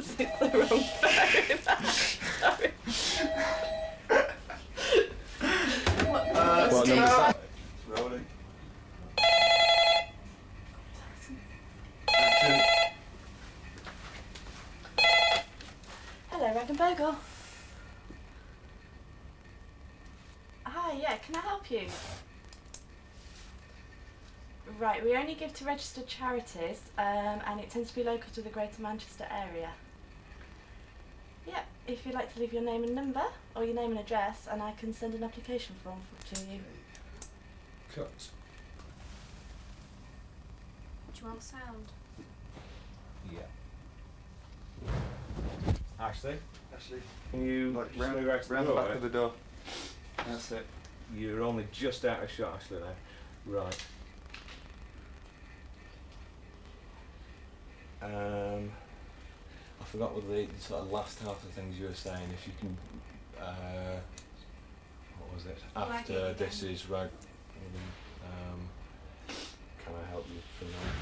It's the wrong phone. Sorry. What number is that? Rolling. Action. Hello, Rag and Bogle. Hi, yeah, can I help you? Right, we only give to registered charities, and it tends to be local to the Greater Manchester area. Yeah, if you'd like to leave your name and number, or your name and address, and I can send an application form to you. Cut. Do you want sound? Yeah. Ashley, Ashley. can you Like just move out to round the the door? back of the door. That's it. You're only just out of shot, Ashley, now. Right. I forgot what the sort of last half of things you were saying. If you can, what was it? After this is rag. Can I help you from there?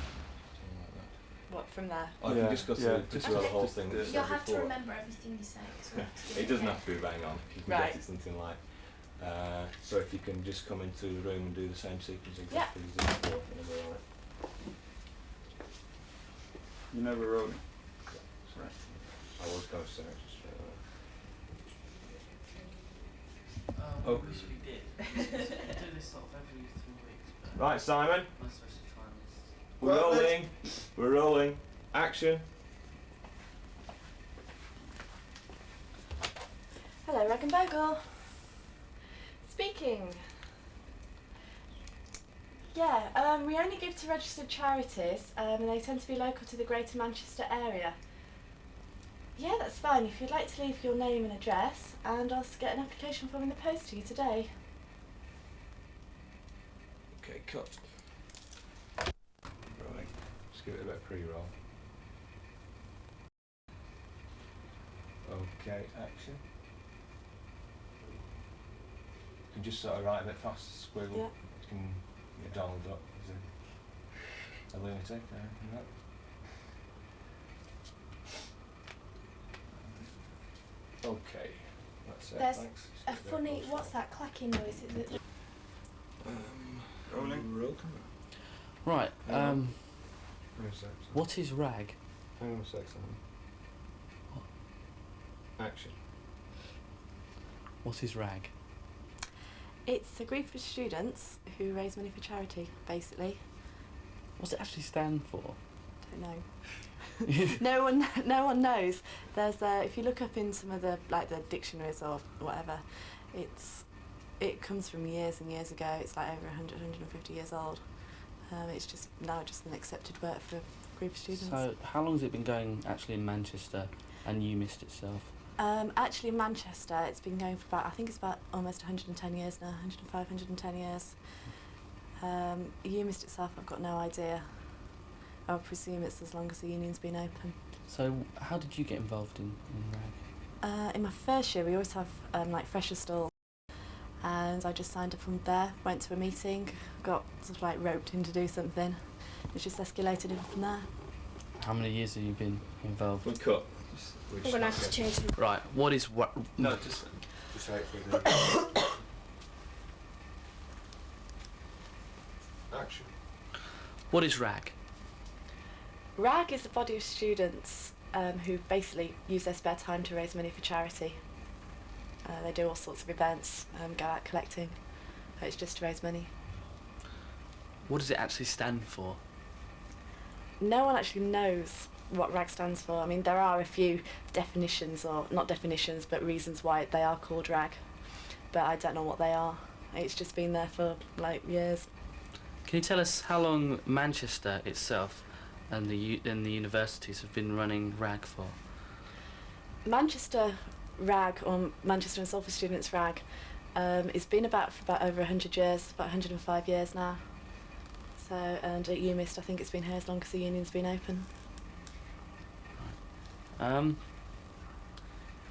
Something like that. What, from there? Or if you just go through the whole thing. that you said You'll have to before. remember everything you say. 'Cause we have to do It doesn't have to be bang on. You can Right. get it something like. So if you can just come into the room and do the same sequence exactly as before, then we're alright. You know we're rolling. Sorry. I was going to say it straight away. We usually did. We do this sort of every 3 weeks. But Right, Simon. most of the time is. We're rolling. We're rolling. Action. Hello, Rag and Bogle. Speaking. Yeah, we only give to registered charities, and they tend to be local to the Greater Manchester area. Yeah, that's fine. If you'd like to leave your name and address, and I'll get an application form in the post to you today. Okay, cut. Right. Just give it a bit of pre-roll. Okay, action. You can just sort of write a bit fast, squiggle. Yeah. You can get Donald up as a lunatic there, you know. Okay, that's it, There's thanks. a Just funny, close what's that clacking noise? Is it? Rolling. Roll. Right, Hang on a sec, sorry. what is rag? Hang on a sec, Simon. Action. What is rag? It's a group of students who raise money for charity, basically. What's it actually stand for? Don't know. No one knows. There's if you look up in some of the the dictionaries or whatever, it comes from years and years ago. It's like over 100, 150 years old. It's just now just an accepted word for a group of students. So how long has it been going actually in Manchester and UMIST itself? Actually in Manchester it's been going for I think it's about almost 110 years now, 105, 110 years. UMIST itself I've got no idea. I would presume it's as long as the union's been open. So how did you get involved in rag? In my first year we always have fresher stalls, and I just signed up from there, went to a meeting, got sort of roped in to do something. It's just escalated in from there. How many years have you been involved? We cut. We're going to have to change them. Right, what is No, just wait for it. Action. What is rag? RAG is a body of students who basically use their spare time to raise money for charity. They do all sorts of events, go out collecting. It's just to raise money. What does it actually stand for? No one actually knows what RAG stands for. I mean, there are a few definitions, or not definitions, but reasons why they are called RAG. But I don't know what they are. It's just been there for years. Can you tell us how long Manchester itself and the universities have been running rag for? Manchester RAG, or Manchester and Salford Students RAG, it's been about for about over 100 years, about 105 years now. So, and at UMIST I think it's been here as long as the union's been open. I'm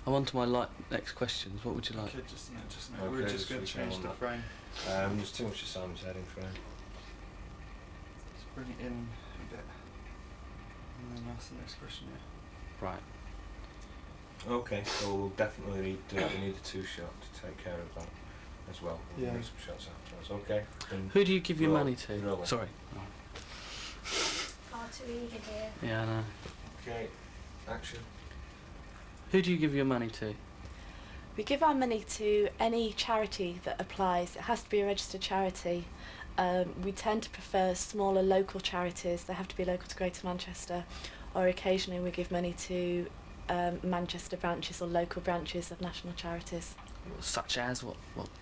on to my next questions. What would you like? Okay, just a minute. Okay, We're just going to just we change can the on frame. There's too much of Simon's heading for him. Let's bring it in a bit. And then ask the next question, yeah. Right. Okay, so we'll definitely need we need a 2-shot to take care of that as well. We'll Yeah. do some shots afterwards. Okay. Then Who do you give your roll- money to? roll it. Sorry. Far too eager here. Yeah, I know. Okay. Action. Who do you give your money to? We give our money to any charity that applies. It has to be a registered charity. We tend to prefer smaller local charities. They have to be local to Greater Manchester, or occasionally we give money to Manchester branches or local branches of national charities. Such as what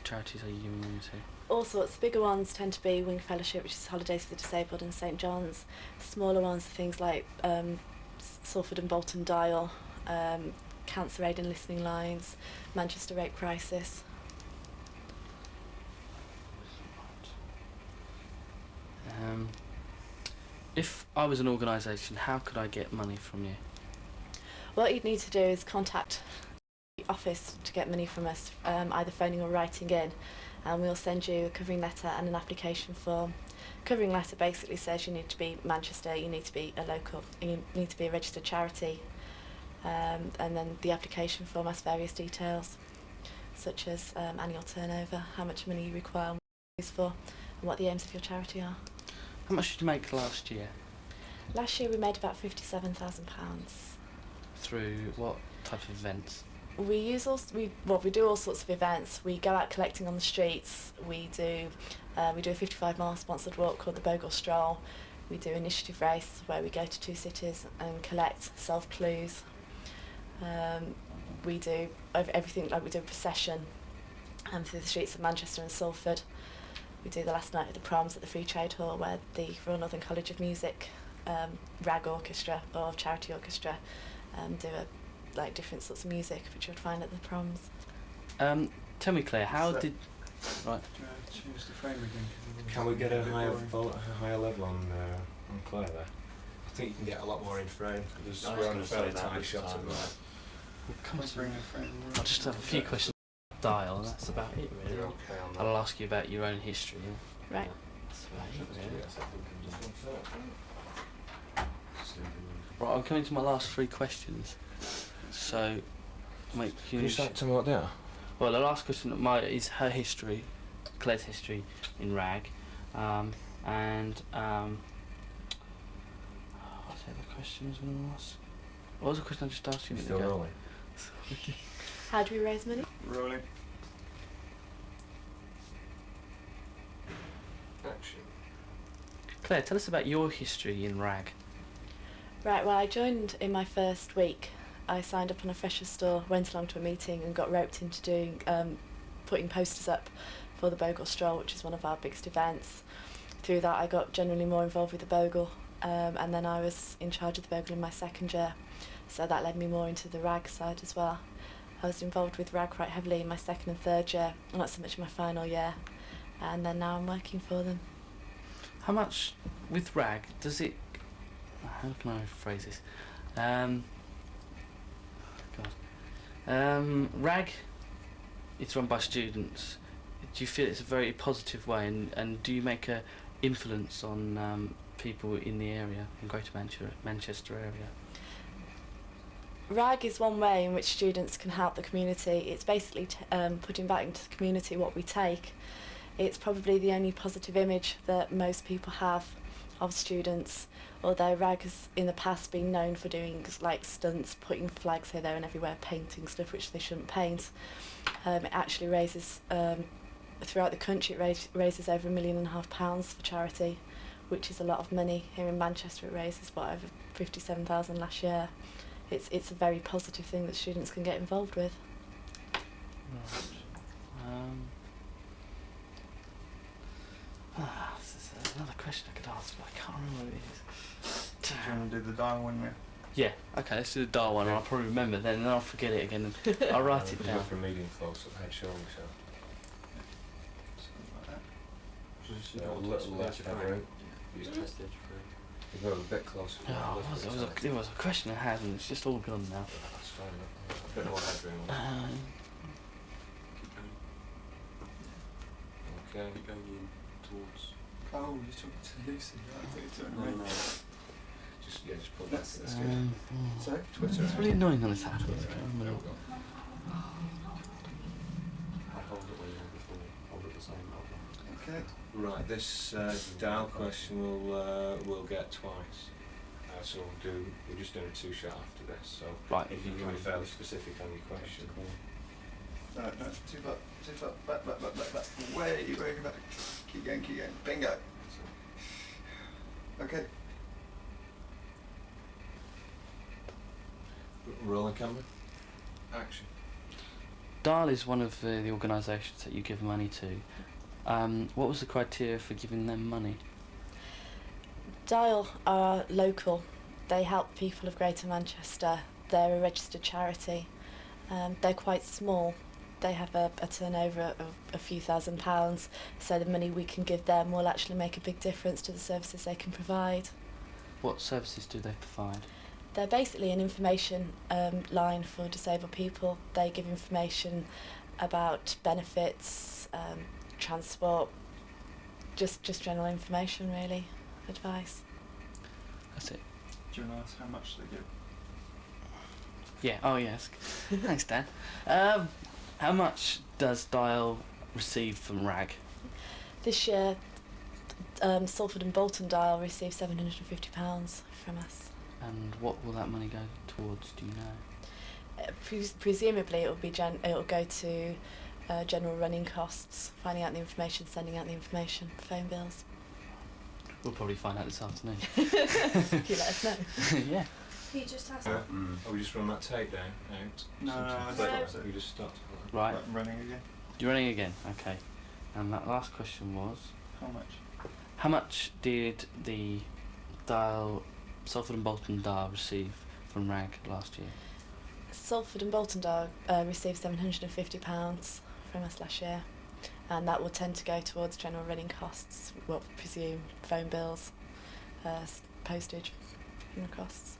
charities are you giving money to? All sorts. Bigger ones tend to be Wing Fellowship, which is Holidays for the Disabled, and St John's. Smaller ones are things like Salford and Bolton Dial, Cancer Aid and Listening Lines, Manchester Rape Crisis. If I was an organisation, how could I get money from you? What you'd need to do is contact the office to get money from us, either phoning or writing in, and we'll send you a covering letter and an application form. Covering letter basically says you need to be Manchester, you need to be a local, you need to be a registered charity, and then the application form has various details, such as annual turnover, how much money you require, what you use for, and what the aims of your charity are. How much did you make last year? Last year we made about £57,000. Through what type of events? We do all sorts of events. We go out collecting on the streets. We do a 55-mile sponsored walk called the Bogle Stroll. We do initiative race where we go to 2 cities and collect self-clues. We do everything, like we do a procession through the streets of Manchester and Salford. We do the last night of the proms at the Free Trade Hall, where the Royal Northern College of Music rag orchestra or charity orchestra do different sorts of music which you would find at the proms. Tell me, Claire, how So- did... Right. Do you want to change the frame again? 'Cause Can we get a bit higher boring. level on Claire there? I think you can get a lot more in frame. Because I was we're on gonna a fairly say that tight this shot at time, the moment. We'll come Let's to... bring the frame I'll just have a few questions on the dial, and that's about it, really. You're okay on that. I'll ask you about your own history. Right. That's about it, really. Just one sec. Right, I'm coming to my last 3 questions. So, mate, Can you start to what there? well, the last question is her history, Claire's history in RAG, and what's the other question I was going to ask? What was the question I just asked you? a minute Still ago? rolling. How do we raise money? Rolling. Action. Claire, tell us about your history in RAG. Right, well, I joined in my first week. I signed up on a freshers store, went along to a meeting and got roped into doing putting posters up for the Bogle Stroll, which is one of our biggest events. Through that I got generally more involved with the Bogle, and then I was in charge of the Bogle in my second year, so that led me more into the RAG side as well. I was involved with RAG quite heavily in my second and third year, not so much in my final year, and then now I'm working for them. How much, with RAG, does it... How can I phrase this? RAG, it's run by students. Do you feel it's a very positive way, and do you make a influence on people in the area, in Greater Manchester area? RAG is one way in which students can help the community. It's basically putting back into the community what we take. It's probably the only positive image that most people have of students, although RAG has in the past been known for doing like stunts, putting flags here, there and everywhere, painting stuff which they shouldn't paint. It actually raises, throughout the country, it raises over £1.5 million for charity, which is a lot of money. Here in Manchester it raises over 57,000 last year. It's a very positive thing that students can get involved with. There's another question I could ask, but I can't remember what it is. Do you want to do the dial one, yeah? Yeah, okay, let's do the dial one, and I'll probably remember then, and then I'll forget it again, and I'll write it Go down. for a medium close up, head, shoulder, so. Something like that. A little less head. You've got a bit closer. Oh, it was a question I had, and it's just all gone now. That's fine. A bit more headroom. Okay. Going in towards... Oh, you're talking to Lucy. I thought you were talking to me. Just pull that. That's good. Sorry? Twitter. It's really annoying on this app. There we go. Hold it where you were before. Hold it the same level. Okay. Right, this dial question we'll get twice. So we're just doing a two-shot after this. So Right. if you can be fairly specific on your question. No, too far, back. Way back. Keep going. Bingo. Okay. Rolling camera. Action. Dial is one of the organisations that you give money to. What was the criteria for giving them money? Dial are local. They help people of Greater Manchester. They're a registered charity. They're quite small. They have a turnover of a few £1,000s, so the money we can give them will actually make a big difference to the services they can provide. What services do they provide? They're basically an information line for disabled people. They give information about benefits, transport, just general information really, advice. That's it. Do you want to ask how much they give? Yeah, oh yes. Thanks, Dan. How much does Dial receive from RAG? This year, Salford and Bolton Dial received £750 from us. And what will that money go towards, do you know? Presumably it will go to general running costs, finding out the information, sending out the information, phone bills. We'll probably find out this afternoon. Can you let us know? Yeah. You just asked. Oh, we just run that tape down out. No, Sometimes we just start. Right. I'm running again. You're running again, okay. And that last question was, How much? how much did the Dial, Salford and Bolton Dial receive from RAG last year? Salford and Bolton Dial received £750 from us last year, and that will tend to go towards general running costs, well, presume phone bills, postage, and costs.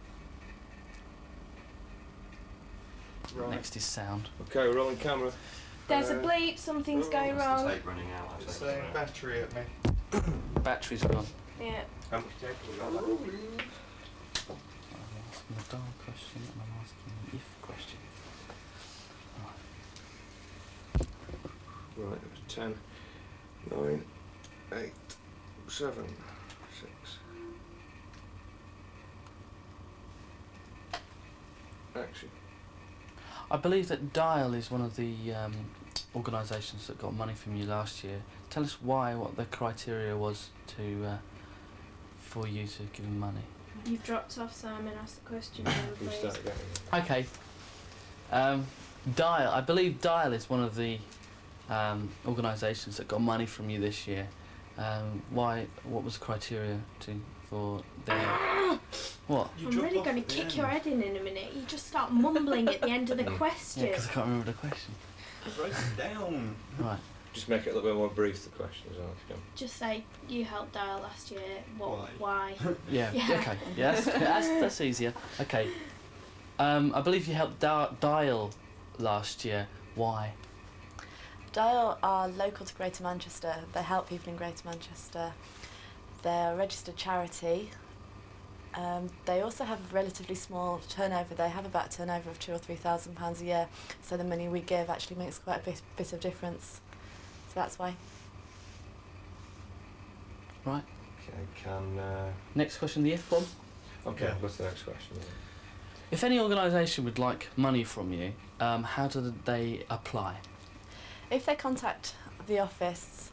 Right. Next is sound. Okay, rolling camera. There's a bleep. Something's going wrong. Tape running out. It's saying battery at me. Battery's gone. Yeah. How much tape have we got? I'm asking the Dial question and I'm asking the if question. Right, it was 10, 9, 8, 7, 6. Action. I believe that Dial is one of the organisations that got money from you last year. Tell us why, what the criteria was to for you to give them money. You've dropped off, Simon. Ask the question, We please. start again. Okay. Dial, I believe Dial is one of the organisations that got money from you this year. Why? What was the criteria for their? What? I'm really going to kick your head in a minute. You just start mumbling at the end of the Yeah, question. because I can't remember the question. Write it down. Right. Just make it a little bit more brief, the question as well. If you can. Just say you helped Dial last year. What? Why? Yeah. Yeah. Okay. Yeah. That's easier. Okay. I believe you helped Dial last year. Why? Dial are local to Greater Manchester. They help people in Greater Manchester. They're a registered charity. They also have a relatively small turnover. They have about a turnover of £2,000 or £3,000 a year. So the money we give actually makes quite a bit of difference. So that's why. Right. Okay, Next question, the if one. Okay, Yeah. what's the next question? If any organisation would like money from you, how do they apply? If they contact the office,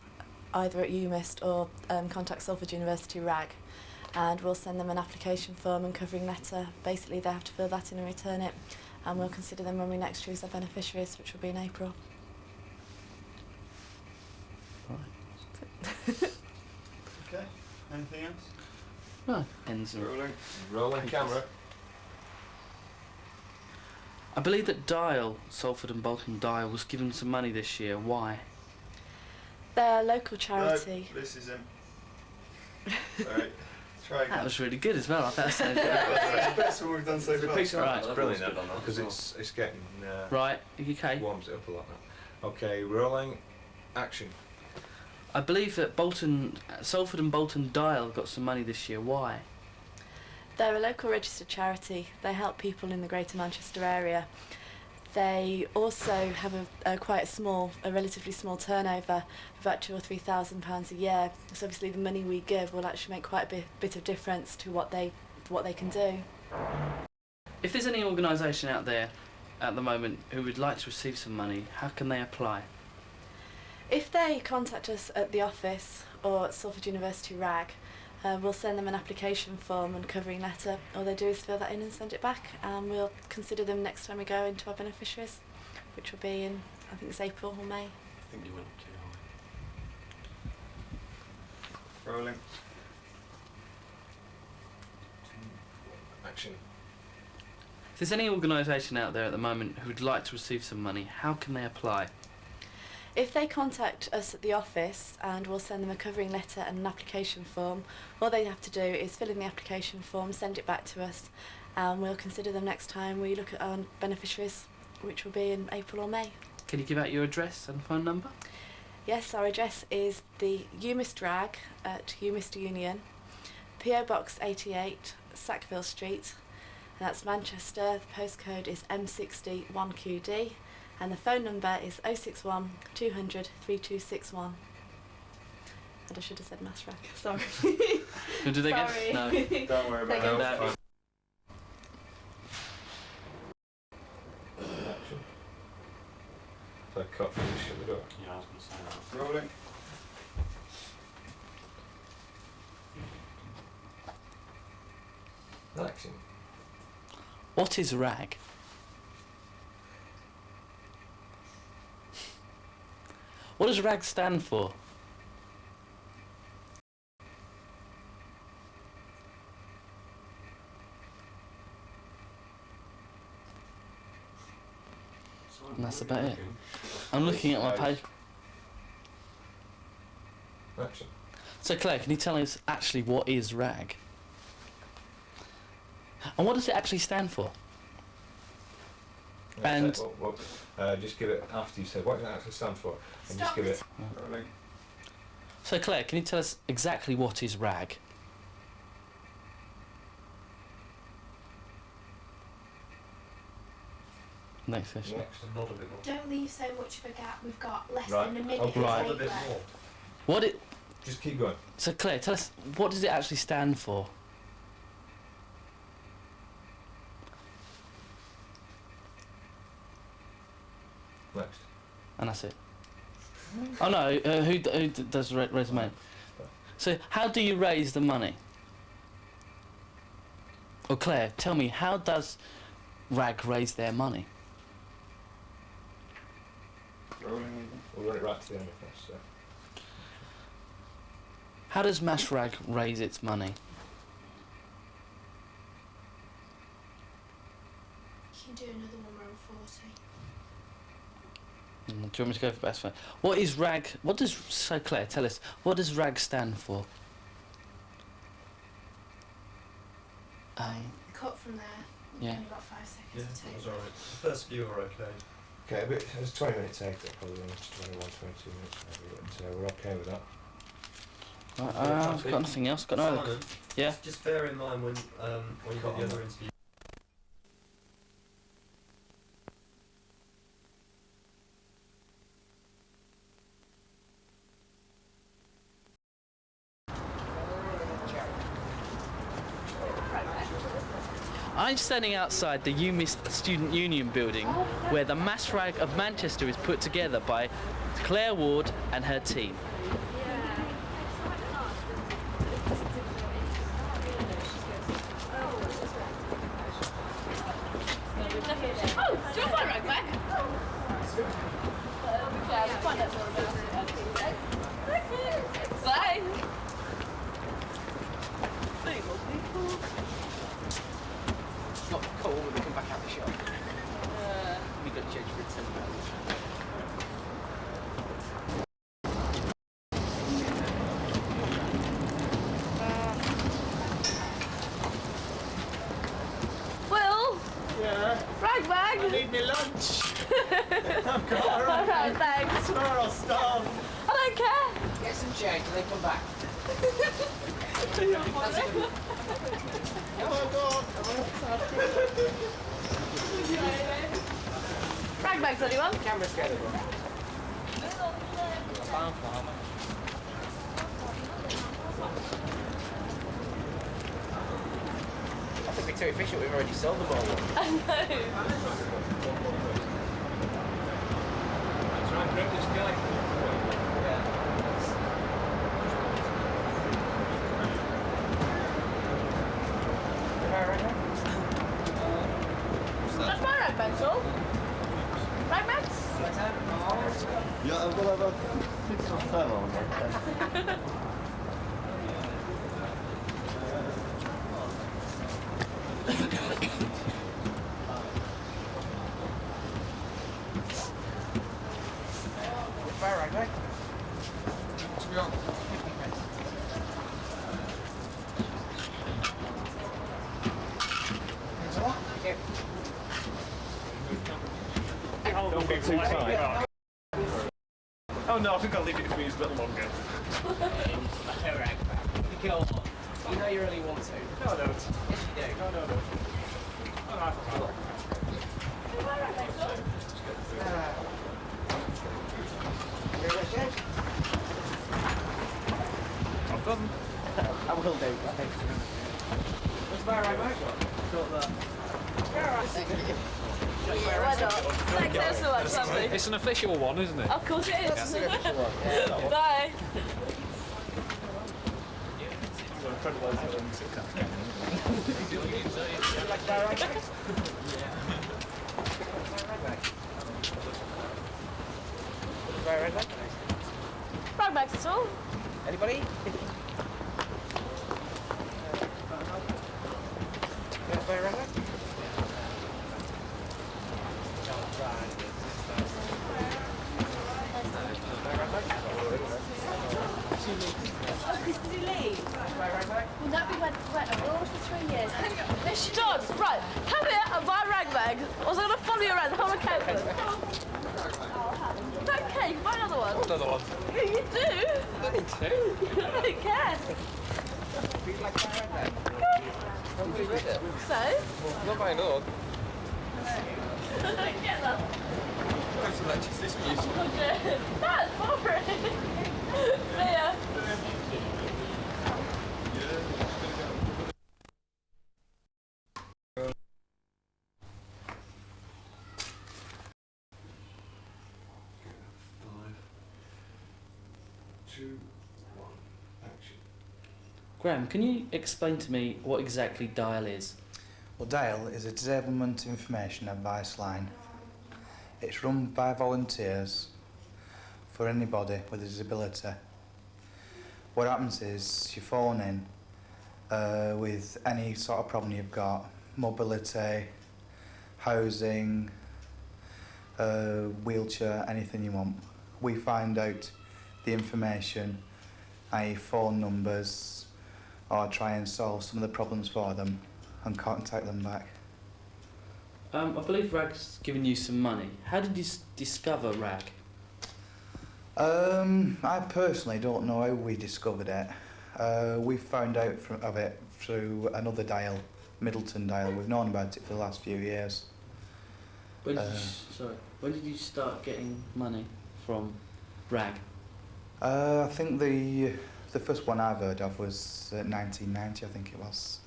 either at UMIST or contact Salford University RAG, and we'll send them an application form and covering letter. Basically, they have to fill that in and return it, and we'll consider them when we next choose their beneficiaries, which will be in April. Okay. Anything else? No. Ends are- Rolling. Rolling camera. I believe that Dial, Salford and Bolton Dial, was given some money this year. Why? They're a local charity. No, this is him. Sorry. Try again. That was really good as well. I better say. That's the best one we've done so The far. piece of Right. it's brilliant because it's getting Right. Okay. warms it up a lot now. Okay, rolling. Action. I believe that Salford and Bolton Dial got some money this year. Why? They're a local registered charity. They help people in the Greater Manchester area. They also have a relatively small turnover, about £2,000 or £3,000 a year. So obviously the money we give will actually make quite a bit of difference to what they can do. If there's any organisation out there at the moment who would like to receive some money, how can they apply? If they contact us at the office or at Salford University RAG, we'll send them an application form and covering letter. All they do is fill that in and send it back, and we'll consider them next time we go into our beneficiaries, which will be in, I think it's April or May. I think you went too high. Rolling. Action. If there's any organisation out there at the moment who would like to receive some money, how can they apply? If they contact us at the office, and we'll send them a covering letter and an application form, all they have to do is fill in the application form, send it back to us, and we'll consider them next time we look at our beneficiaries, which will be in April or May. Can you give out your address and phone number? Yes, our address is the UMIST RAG at UMIST Union, PO Box 88, Sackville Street, and that's Manchester. The postcode is M60 1QD. And the phone number is 061 200 3261. And I should have said Mass RAG. Sorry. Can do that again? Sorry. No. Don't worry about Thank it. you. Action. So cut for you, shut the door. Yeah, I was going to say that. Rolling. Action. What is RAG? What does RAG stand for? And that's about it. I'm looking at my page. Action. So Claire, can you tell us actually what is RAG? And what does it actually stand for? And- just give it after you said what does it actually stand for, and just give it. Rolling. So Claire, can you tell us exactly what is RAG? Next question. Next. Not a bit more. Don't leave so much of a gap. We've got less Right. than a minute Okay. to Right. Not a take bit more. left. What it? Just keep going. So Claire, tell us what does it actually stand for? Next. And that's it. Oh no, who does resume? So how do you raise the money? Or Claire, tell me, how does RAG raise their money? Rolling. We'll run it right to the end first. So. How does Mass RAG raise its money? You can do another one round 40. Do you want me to go for best friend? What is RAG? What does, so Claire, tell us, what does RAG stand for? Cut from there. Yeah. Only got 5 seconds Yeah, to that take. was alright. The first few were okay. Okay, but it's a 20-minute take. It'll probably run to 21, 22 minutes maybe, but we're okay with that. I've got nothing else. Got no other. Simon, Yeah. just bear in mind when you got the other interview. I'm standing outside the UMIST Student Union building, where the Mass RAG of Manchester is put together by Claire Ward and her team. Not cool when we come back out the shop. We got to change for £10. Will, Yeah, rag bag. I need my lunch. I've got a Alright, thanks. swear I'll starve. I don't care. Get some change and then come back. Come on, Rag bags, anyone? Camera scared of them. I think we're too efficient, we've already sold them all. I know. Try and grab this guy. That's my rag bags, all. Rag bags? Yeah, I will have a 6 or 7 on that. Don't be too tight. Oh no, I think I'll leave it for you a little longer. Go on. You know you really want to. No, I don't. Yes, you do. No, no, no. Oh, I've done. I will do. What's my right back? Yeah, why not? Thanks ever so much, lovely. It's an official one, isn't it? Of course it is. That's the official one. Yeah. Bye. Rag bags at all? Anybody? Did he leave? Will that be when abroad for 3 years? She does, right. Come here and buy a rag bag. Or was I going to follow you around the whole of campus? Okay, buy another one. Another one. Yeah, you do. I need two. I don't care. So? Not buying another one. I don't get that. This music. Okay. That's boring. See ya. Graham, can you explain to me what exactly DIAL is? Well, DIAL is a Disablement Information Advice Line. It's run by volunteers for anybody with a disability. What happens is you phone in with any sort of problem you've got, mobility, housing, wheelchair, anything you want. We find out the information, i.e. phone numbers, or try and solve some of the problems for them and contact them back. I believe RAG's given you some money. How did you discover RAG? I personally don't know how we discovered it. We found out of it through another DIAL, Middleton DIAL. We've known about it for the last few years. When did you start getting money from RAG? I think the first one I've heard of was 1990, I think it was.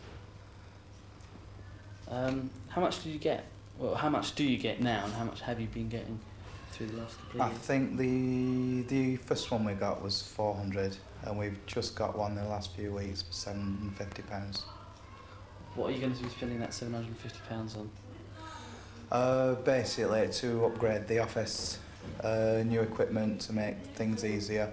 How much did you get? Well, how much do you get now, and how much have you been getting through the last couple of I years? think the first one we got was 400, and we've just got one in the last few weeks for £750. What are you going to be spending that £750 on? Basically to upgrade the office, new equipment to make things easier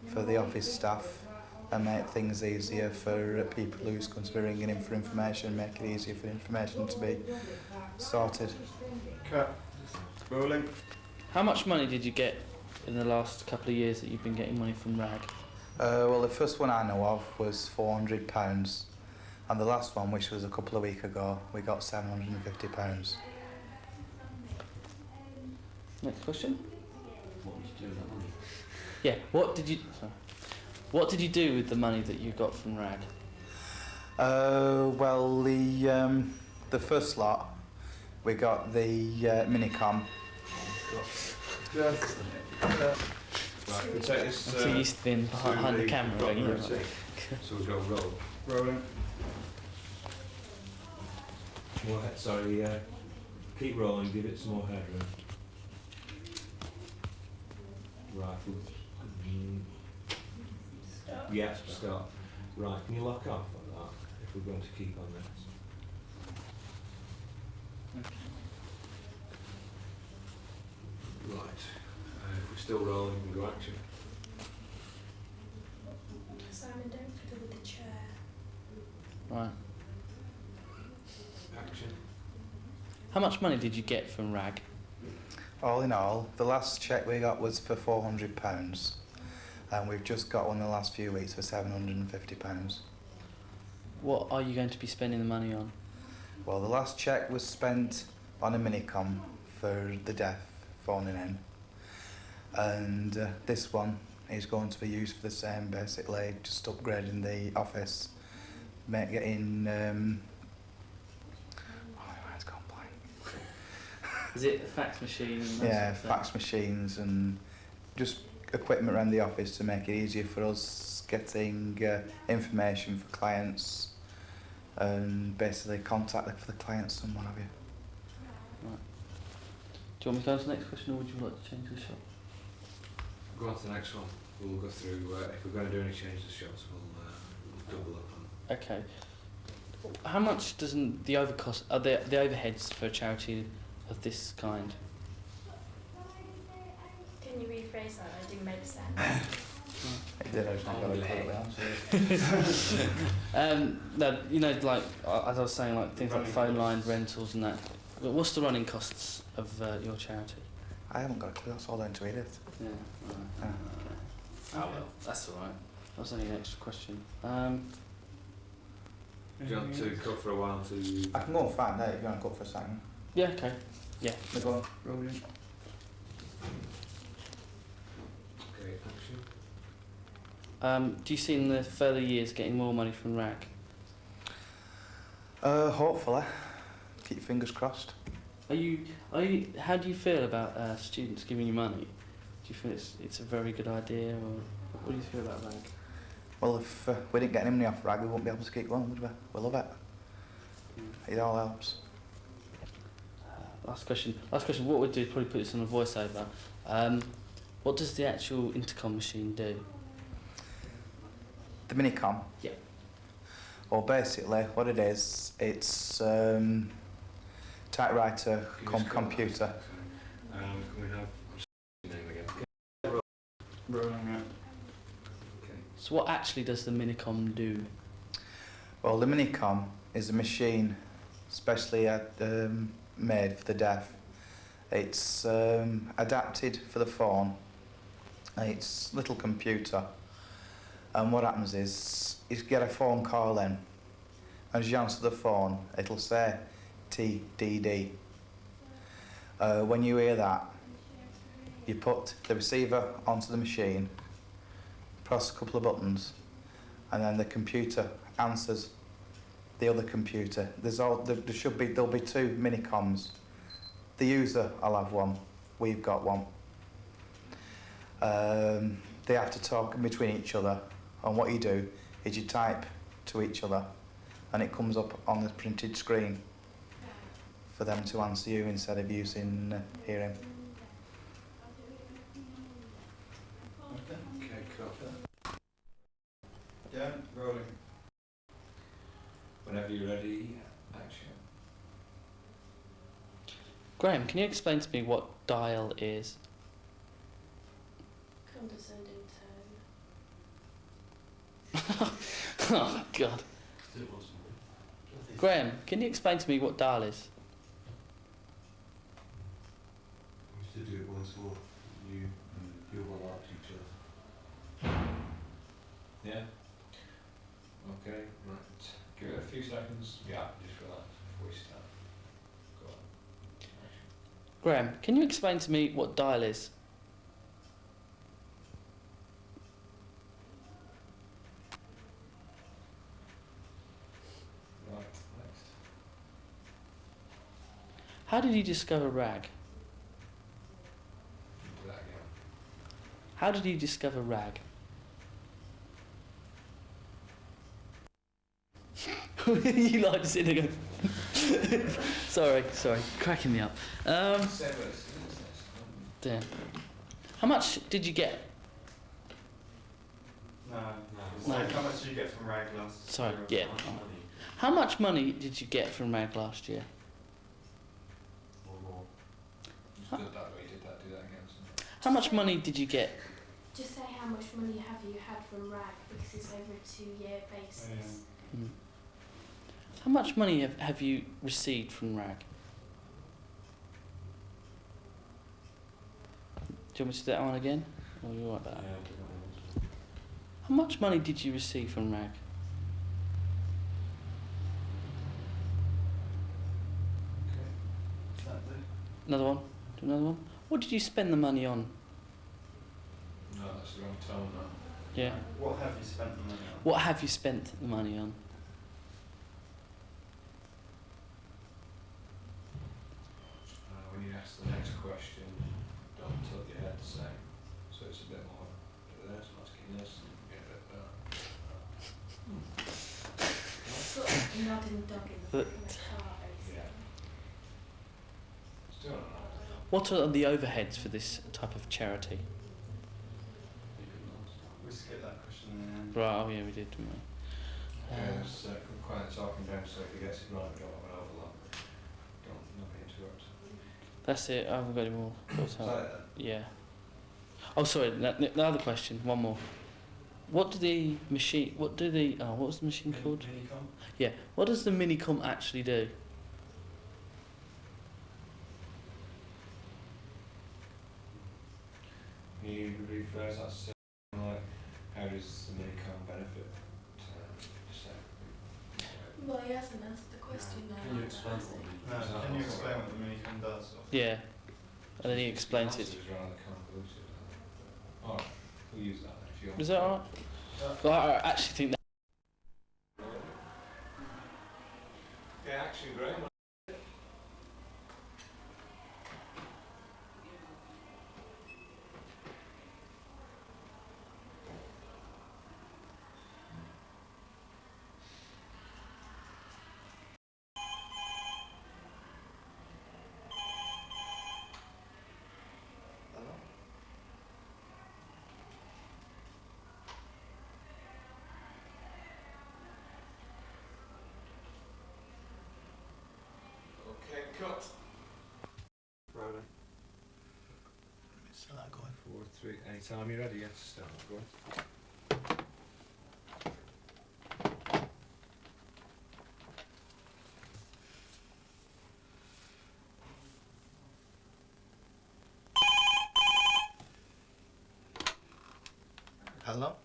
for the office staff and make things easier for people who's going to be ringing in for information, make it easier for information to be sorted. Cut. Rolling. How much money did you get in the last couple of years that you've been getting money from RAG? Well, the first one I know of was £400, and the last one, which was a couple of weeks ago, we got £750. Next question. What did you do with that money? Yeah, what did you do with the money that you got from RAG? Well, the first lot, we got the minicom. Right, we take this. I'm too used to being behind the camera. Don't you? So we've got roll. Rolling. More head, sorry, keep rolling, give it some more headroom. Right, Stop. yeah, stop. Right, can you lock off on that if we're going to keep on this? Right, if we're still rolling, we can go action. Simon, don't fiddle with the chair. Right. Action. How much money did you get from RAG? All in all, the last cheque we got was for £400, and we've just got one in the last few weeks for £750. What are you going to be spending the money on? Well, the last cheque was spent on a minicom for the deaf phoning in, and this one is going to be used for the same, basically, just upgrading the office, getting it's gone blank. Is it a fax machine? And that Yeah, sort of fax machines and just equipment around the office to make it easier for us getting information for clients and basically contact for the clients and what have you. Right. Do you want me to go on to the next question, or would you like to change the shot? Go on to the next one. We'll go through, if we're going to do any changes to shots, we'll double up on. Okay. How much doesn't the overcost are the overheads for a charity of this kind? Can you rephrase that? I didn't make sense. It did, I just not got a clue answer. No, you know, like as I was saying, like things like phone line rentals and that. But what's the running costs of your charity? I haven't got a clue, that's all down to Edith. Yeah. Right. Oh well, that's all right. That was only an extra question. Do you want to cut for a while to... I can go and find out if you want to cut for a second. Yeah. Okay. Yeah. Go on, rolling. Okay, action. Do you see in the further years getting more money from RAG? Hopefully. Keep your fingers crossed. Are you? How do you feel about students giving you money? Do you feel it's a very good idea, or what do you feel about RAG? Well, if we didn't get any money off RAG, we wouldn't be able to keep going, would we? We love it. It all helps. Last question. What we'll do is probably put this on a voiceover. What does the actual intercom machine do? The minicom? Yeah. Well, basically, what it is, it's typewriter computer. Can we have name again? Rolling. Okay. So what actually does the minicom do? Well, the minicom is a machine specially made for the deaf. It's adapted for the phone. It's a little computer. And what happens is you get a phone call in. As you answer the phone, it'll say TDD. When you hear that, you put the receiver onto the machine, press a couple of buttons, and then the computer answers the other computer. There'll be two minicoms. The user will have one. We've got one. They have to talk in between each other, and what you do is you type to each other, and it comes up on the printed screen for them to answer you instead of using hearing. Okay, cool. Yeah, rolling. Whenever you're ready, action. Graham, can you explain to me what dial is? Condescending tone. Oh God. Graham, can you explain to me what dial is? We should do it once more. You will out each other. Yeah? Okay, right. Give it a few seconds. Yeah, just relax before we start. Go on. Action. Graham, can you explain to me what dial is? Right, next. How did you discover rag? Do that again. How did you discover rag? You like to sit there going, sorry, cracking me up. Damn. How much did you get? No. No. How much did you get from rag last Sorry, year? yeah. How much money did you get from rag last year? Or more. Just did that way, you did that, do that again. How much money did you get? Just say how much money have you had from RAG, because it's over a 2-year basis. Hmm. How much money have you received from rag? Do you want me to do that one again? Or you like that? How much money did you receive from rag? Another one? Do another one? What did you spend the money on? No, that's the wrong tone now. Yeah. What have you spent the money on? What have you spent the money on? When you ask the next question, don't tilt your head the same. So it's a bit more this, asking this, and get a bit that. Sort of nodding dog in the But- back of the car, basically. Yeah. Still don't know. What are the overheads for this type of charity? We skipped that question in the end. Right, oh yeah, we did, didn't we? Yeah, it's quite talking down, so if he gets it right, we don't have an overlap. Not be interrupted. That's it, I haven't got any more. Is that it then? Yeah. Oh, sorry, the other question, one more. What was the machine called? Minicom? Yeah, what does the Minicom actually do? Can you rephrase that to like, how does the Minicom benefit? Well, he hasn't answered the question now. Can you explain what No, can you explain what the Minicom does? Or? Yeah, and then he explains The it. answer is rather convoluted. Alright, we'll use that then if you want. Is that alright? Well, I actually think that. Yeah, action, Graham. Okay, cut. Rolling. So that going. 4, 3, anytime you're ready, yes, start going. Hello?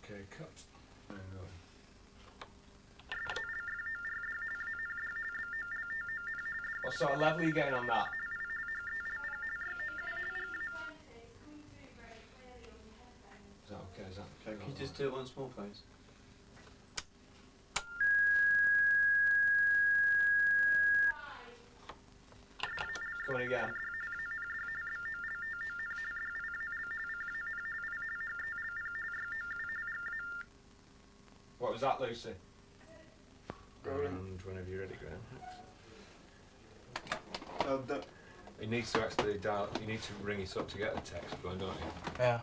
Okay, cut. And go. What sort of level are you getting on that? Is that okay? Is that okay? Can you just do it once more, please? Coming again. What was that, Lucy? And whenever you're ready, Graham. He needs to actually dial. You need to ring it up to get the text going, don't you? Yeah.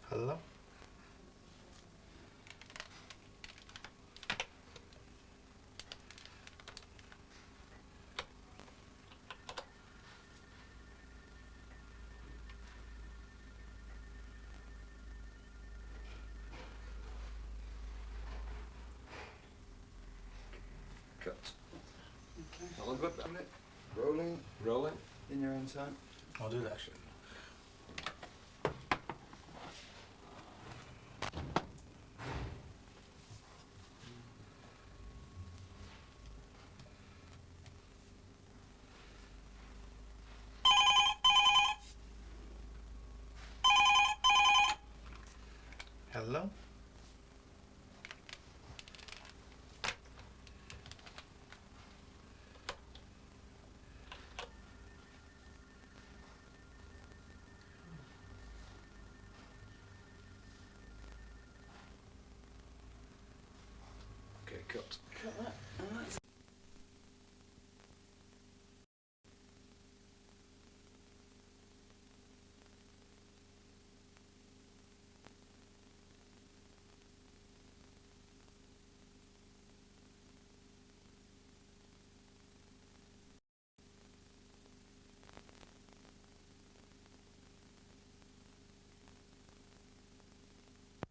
Hello? Cut. All good, haven't it? Rolling. Rolling. In your own time. I'll do that shit. Hello? Okay, cut. Cut that.